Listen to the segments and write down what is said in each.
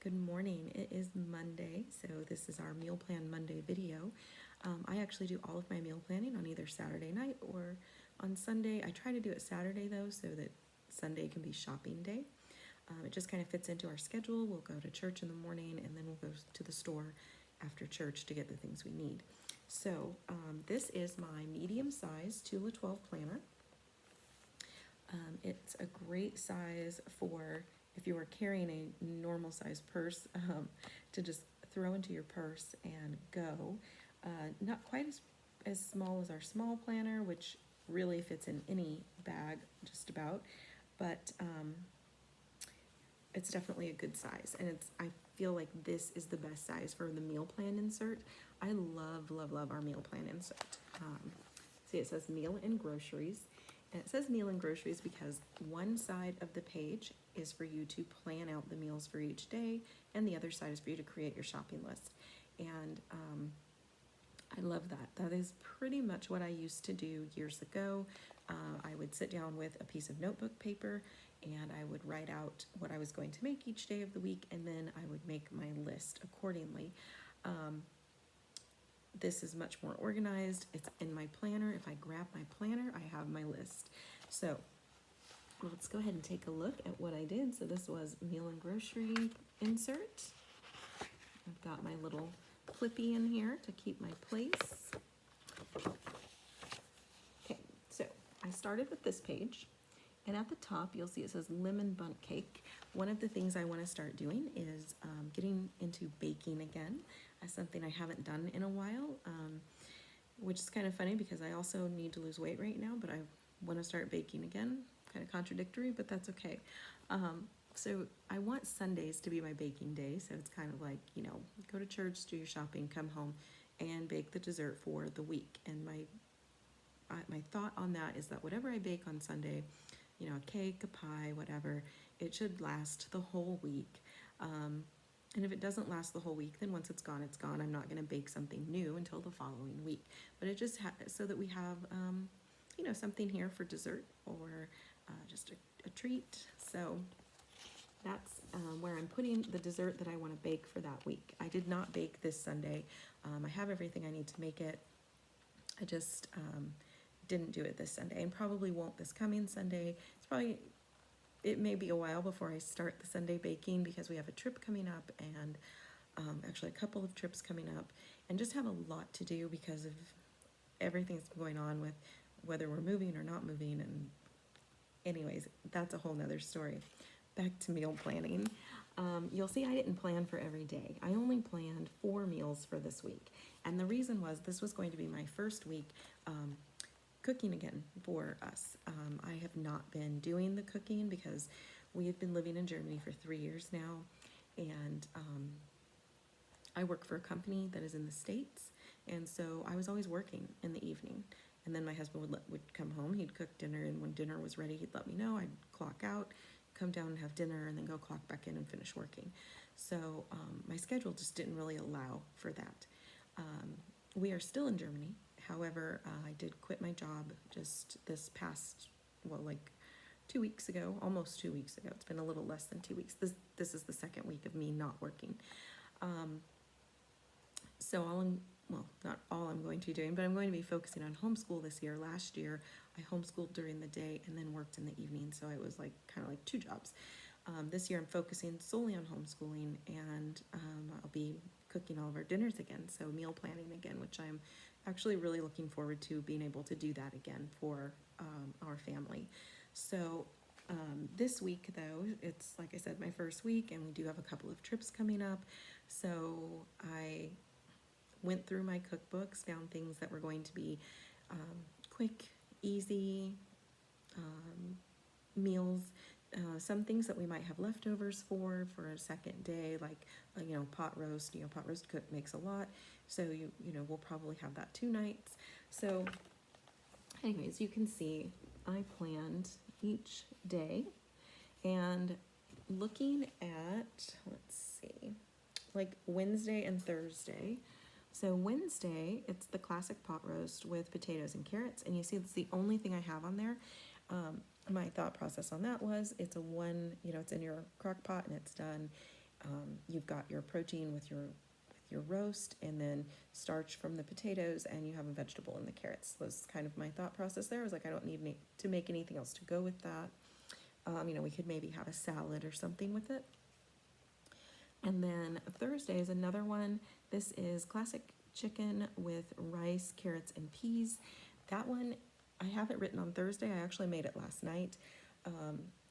Good morning. It is Monday, so this is our Meal Plan Monday video. I actually do all of my meal planning on either Saturday night or on Sunday. I try to do it Saturday though, so that Sunday can be shopping day. It just kind of fits into our schedule. We'll go to church in the morning and then we'll go to the store after church to get the things we need. So this is my medium size Tula 12 planner. It's a great size for if you are carrying a normal size purse, to just throw into your purse and go. Not quite as small as our small planner, which really fits in any bag just about, but it's definitely a good size. And I feel like this is the best size for the meal plan insert. I love, love, love our meal plan insert. See, it says meal and groceries. And it says meal and groceries because one side of the page is for you to plan out the meals for each day, and the other side is for you to create your shopping list. And I love that. That is pretty much what I used to do years ago. I would sit down with a piece of notebook paper and I would write out what I was going to make each day of the week, and then I would make my list accordingly. This is much more organized. It's in my planner. If I grab my planner, I have my list. So let's go ahead and take a look at what I did. So this was meal and grocery insert. I've got my little clippy in here to keep my place. Okay, so I started with this page, and at the top you'll see it says lemon bundt cake. One of the things I want to start doing is getting into baking again. That's something I haven't done in a while, which is kind of funny because I also need to lose weight right now, but I want to start baking again. Kind of contradictory, but that's okay. So I want Sundays to be my baking day, so it's kind of like, go to church, do your shopping, come home, and bake the dessert for the week. And my thought on that is that whatever I bake on Sunday, a cake, a pie, whatever, it should last the whole week. And if it doesn't last the whole week, then once it's gone, it's gone. I'm not going to bake something new until the following week. But it just so that we have, something here for dessert or just a treat. So that's where I'm putting the dessert that I want to bake for that week. I did not bake this Sunday. I have everything I need to make it. I just didn't do it this Sunday, and probably won't this coming Sunday. It may be a while before I start the Sunday baking because we have a trip coming up, and actually a couple of trips coming up, and just have a lot to do because of everything that's going on with whether we're moving or not moving. And anyways, that's a whole nother story. Back to meal planning. You'll see I didn't plan for every day. I only planned 4 meals for this week. And the reason was this was going to be my first week cooking again for us. I have not been doing the cooking because we have been living in Germany for 3 years now, and I work for a company that is in the States, and so I was always working in the evening. And then my husband would come home, he'd cook dinner, and when dinner was ready, he'd let me know. I'd clock out, come down and have dinner, and then go clock back in and finish working. So my schedule just didn't really allow for that. We are still in Germany. However, I did quit my job just this past, 2 weeks ago, almost 2 weeks ago. It's been a little less than 2 weeks. This is the second week of me not working. So not all I'm going to be doing, but I'm going to be focusing on homeschool this year. Last year, I homeschooled during the day and then worked in the evening, so it was kind of like 2 jobs. This year I'm focusing solely on homeschooling, and I'll be cooking all of our dinners again, so meal planning again, which I'm actually really looking forward to being able to do that again for our family. So this week, though, it's, like I said, my first week, and we do have a couple of trips coming up. So I went through my cookbooks, found things that were going to be quick, easy meals. Some things that we might have leftovers for a second day, like pot roast. Pot roast cook makes a lot, so we'll probably have that 2 nights. So anyways, you can see I planned each day, and looking at, let's see, like Wednesday and Thursday. So Wednesday, it's the classic pot roast with potatoes and carrots, and you see it's the only thing I have on there. My thought process on that was it's it's in your crock pot and it's done. You've got your protein with your roast, and then starch from the potatoes, and you have a vegetable in the carrots. Was kind of my thought process there. I was like, I don't need to make anything else to go with that. We could maybe have a salad or something with it. And then Thursday is another one. This is classic chicken with rice, carrots, and peas. That one, I have it written on Thursday. I actually made it last night.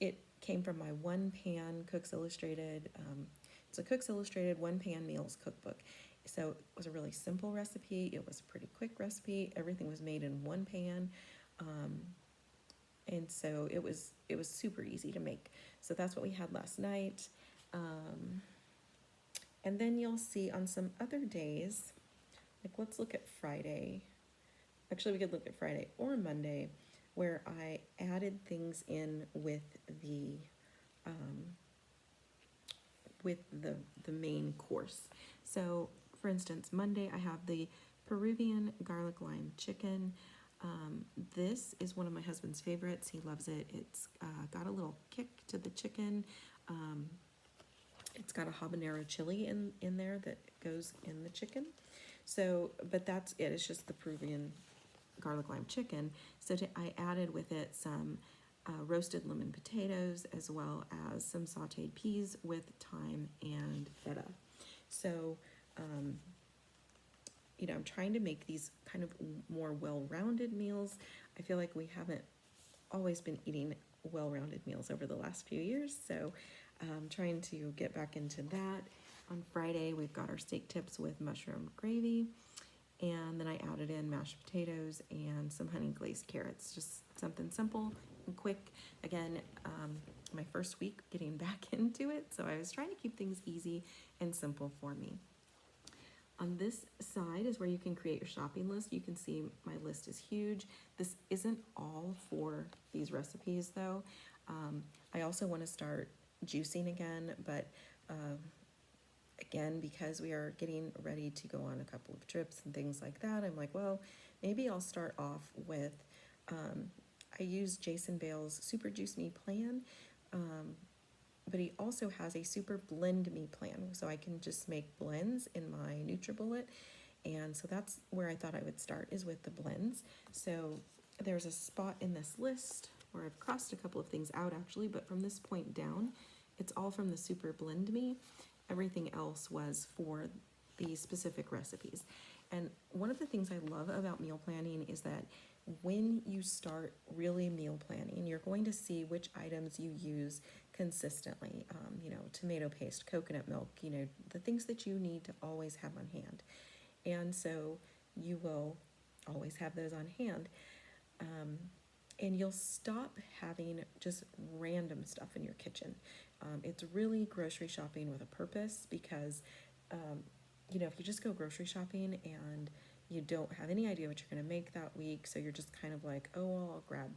It came from my One Pan Cooks Illustrated. It's a Cooks Illustrated One Pan Meals cookbook. So it was a really simple recipe. It was a pretty quick recipe. Everything was made in one pan. And so it was super easy to make. So that's what we had last night. And then you'll see on some other days, like let's look at Friday. Actually, we could look at Friday or Monday, where I added things in with the main course. So, for instance, Monday I have the Peruvian garlic lime chicken. This is one of my husband's favorites. He loves it. It's got a little kick to the chicken. It's got a habanero chili in there that goes in the chicken. So, but that's it. It's just the Peruvian garlic lime chicken. So I added with it some roasted lemon potatoes, as well as some sauteed peas with thyme and feta. So, I'm trying to make these kind of more well-rounded meals. I feel like we haven't always been eating well-rounded meals over the last few years, so I'm trying to get back into that. On Friday, we've got our steak tips with mushroom gravy, and then I added in mashed potatoes and some honey glazed carrots. Just something simple and quick. Again, my first week getting back into it, so I was trying to keep things easy and simple for me. On this side is where you can create your shopping list. You can see my list is huge. This isn't all for these recipes though. I also want to start juicing again, but again, because we are getting ready to go on a couple of trips and things like that, I'm like, well, maybe I'll start off with, I use Jason Bale's Super Juice Me plan, but he also has a Super Blend Me plan, so I can just make blends in my NutriBullet, and so that's where I thought I would start, is with the blends. So there's a spot in this list where I've crossed a couple of things out actually, but from this point down, it's all from the Super Blend Me. Everything else was for the specific recipes. And one of the things I love about meal planning is that when you start really meal planning, you're going to see which items you use consistently. Tomato paste, coconut milk, the things that you need to always have on hand. And so you will always have those on hand. And you'll stop having just random stuff in your kitchen. It's really grocery shopping with a purpose, because, if you just go grocery shopping and you don't have any idea what you're going to make that week, so you're just kind of like, oh, well, I'll grab,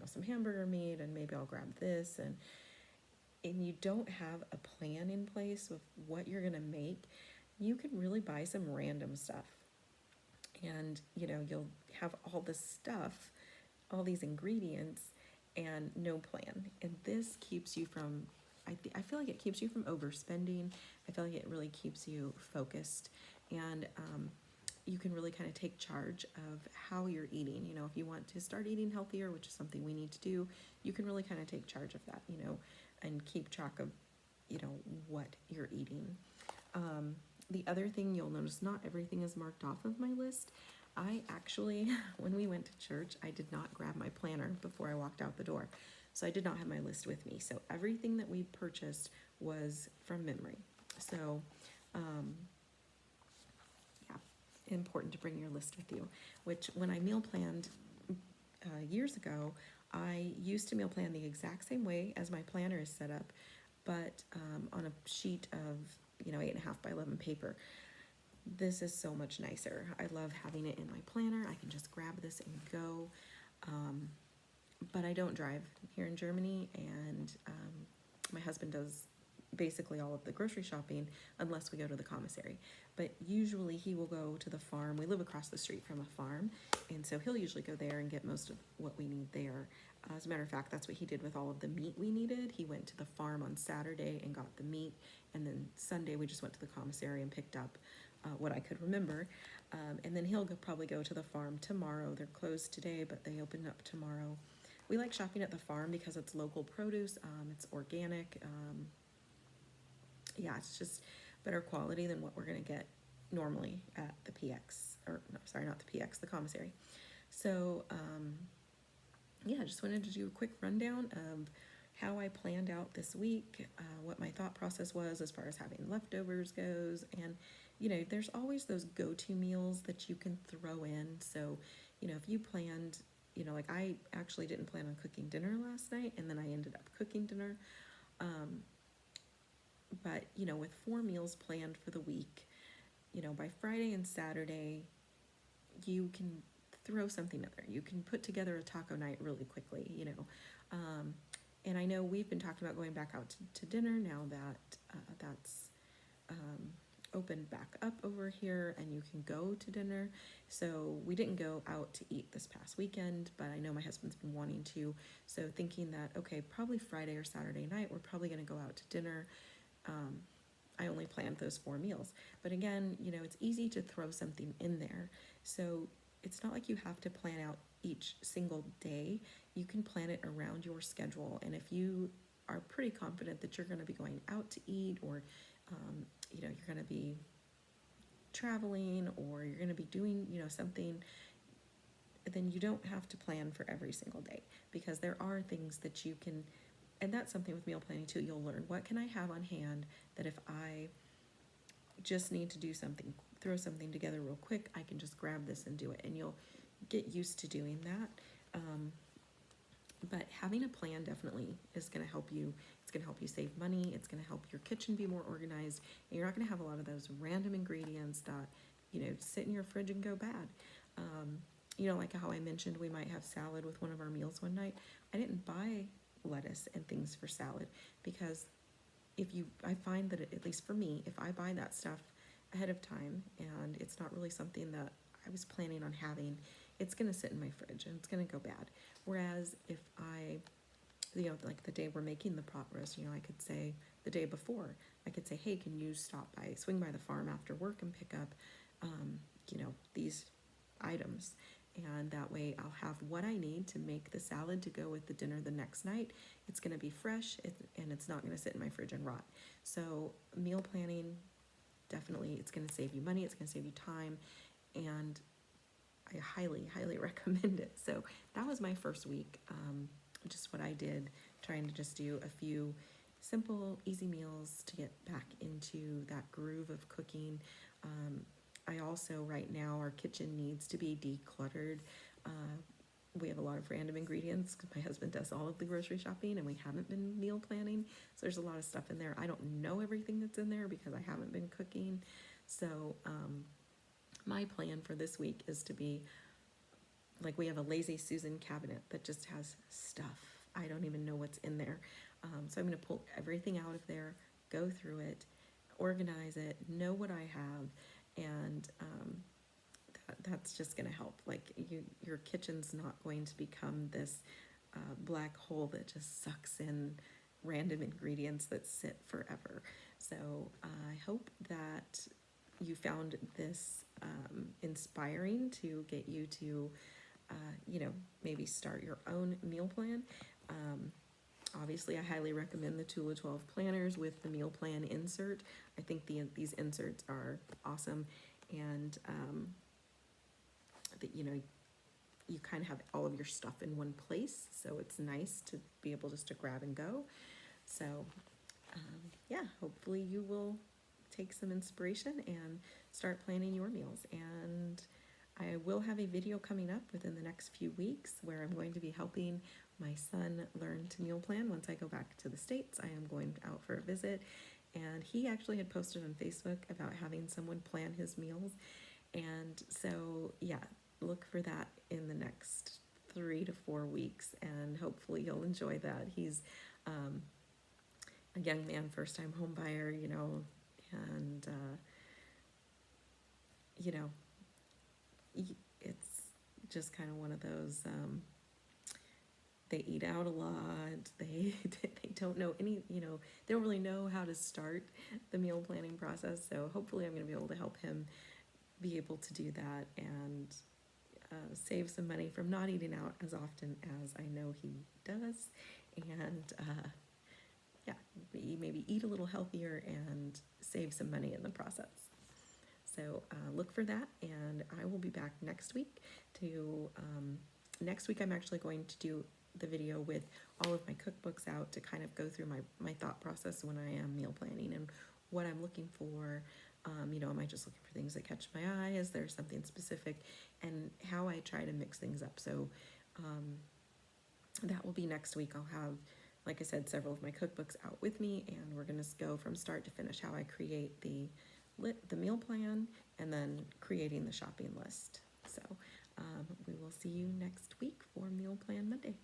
some hamburger meat, and maybe I'll grab this, and you don't have a plan in place of what you're going to make, you can really buy some random stuff. And, you'll have all this stuff, all these ingredients, and no plan. And this keeps you from, I feel like it keeps you from overspending. I feel like it really keeps you focused. And you can really kind of take charge of how you're eating. If you want to start eating healthier, which is something we need to do, you can really kind of take charge of that, and keep track of, what you're eating. The other thing you'll notice, not everything is marked off of my list. I actually, when we went to church, I did not grab my planner before I walked out the door. So I did not have my list with me. So everything that we purchased was from memory. So, important to bring your list with you, which when I meal planned years ago, I used to meal plan the exact same way as my planner is set up, but on a sheet of 8.5 by 11 paper. This is so much nicer. I love having it in my planner. I can just grab this and go. But I don't drive here in Germany, and my husband does basically all of the grocery shopping unless we go to the commissary. But usually he will go to the farm. We live across the street from a farm, and so he'll usually go there and get most of what we need there. As a matter of fact, that's what he did with all of the meat we needed. He went to the farm on Saturday and got the meat, and then Sunday we just went to the commissary and picked up what I could remember. And then he'll probably go to the farm tomorrow. They're closed today, but they open up tomorrow. We like shopping at the farm because it's local produce, it's organic. Yeah, it's just better quality than what we're gonna get normally at the PX, or no, sorry, not the PX, the commissary. So, yeah, just wanted to do a quick rundown of how I planned out this week, what my thought process was as far as having leftovers goes, and there's always those go-to meals that you can throw in. So, if you planned, like I actually didn't plan on cooking dinner last night, and then I ended up cooking dinner. But with 4 meals planned for the week, by Friday and Saturday, you can throw something in there. You can put together a taco night really quickly, and I know we've been talking about going back out to dinner now that that's opened back up over here and you can go to dinner. So we didn't go out to eat this past weekend, but I know my husband's been wanting to. So thinking that, okay, probably Friday or Saturday night, we're probably going to go out to dinner. I only planned those 4 meals. But again, it's easy to throw something in there. So it's not like you have to plan out each single day. You can plan it around your schedule. And if you are pretty confident that you're going to be going out to eat, or you're going to be traveling, or you're going to be doing something, then you don't have to plan for every single day, because there are things that you can. And that's something with meal planning too. You'll learn, what can I have on hand that if I just need to do something, throw something together real quick, I can just grab this and do it. And you'll get used to doing that. But having a plan definitely is going to help you. It's going to help you save money. It's going to help your kitchen be more organized. And you're not going to have a lot of those random ingredients that, sit in your fridge and go bad. Like how I mentioned we might have salad with one of our meals one night. I didn't buy lettuce and things for salad, because I find that at least for me, if I buy that stuff ahead of time and it's not really something that I was planning on having, it's going to sit in my fridge and it's going to go bad. Whereas if I, like the day we're making the pot roast, I could say the day before, I could say, hey, can you swing by the farm after work and pick up, these items. And that way I'll have what I need to make the salad to go with the dinner the next night. It's going to be fresh, and it's not going to sit in my fridge and rot. So meal planning, definitely, it's going to save you money, it's going to save you time, and I highly, highly recommend it. So that was my first week, just what I did, trying to just do a few simple, easy meals to get back into that groove of cooking. I also, right now, our kitchen needs to be decluttered. We have a lot of random ingredients because my husband does all of the grocery shopping and we haven't been meal planning. So there's a lot of stuff in there. I don't know everything that's in there because I haven't been cooking. So my plan for this week is to be, like, we have a Lazy Susan cabinet that just has stuff. I don't even know what's in there. So I'm going to pull everything out of there, go through it, organize it, know what I have, and that's just going to help. Like, your kitchen's not going to become this black hole that just sucks in random ingredients that sit forever. So I hope that you found this inspiring to get you to, maybe start your own meal plan. Obviously, I highly recommend the Tula 12 planners with the meal plan insert. I think these inserts are awesome, and that you kind of have all of your stuff in one place, so it's nice to be able just to grab and go. So yeah, hopefully you will take some inspiration and start planning your meals. And I will have a video coming up within the next few weeks where I'm going to be helping my son learn to meal plan. Once I go back to the States, I am going out for a visit, and he actually had posted on Facebook about having someone plan his meals. And so yeah, look for that in the next 3 to 4 weeks, and hopefully you'll enjoy that. He's a young man, first time home buyer, and it's just kind of one of those they eat out a lot, they don't know any, you know, they don't really know how to start the meal planning process. So hopefully I'm going to be able to help him be able to do that and save some money from not eating out as often as I know he does, and yeah, maybe eat a little healthier and save some money in the process. So look for that, and I will be back next week to, next week I'm actually going to do the video with all of my cookbooks out to kind of go through my thought process when I am meal planning and what I'm looking for. You know, am I just looking for things that catch my eye? Is there something specific? And how I try to mix things up. So that will be next week. I'll have, like I said, several of my cookbooks out with me, and we're going to go from start to finish how I create the meal plan and then creating the shopping list. So we will see you next week for Meal Plan Monday.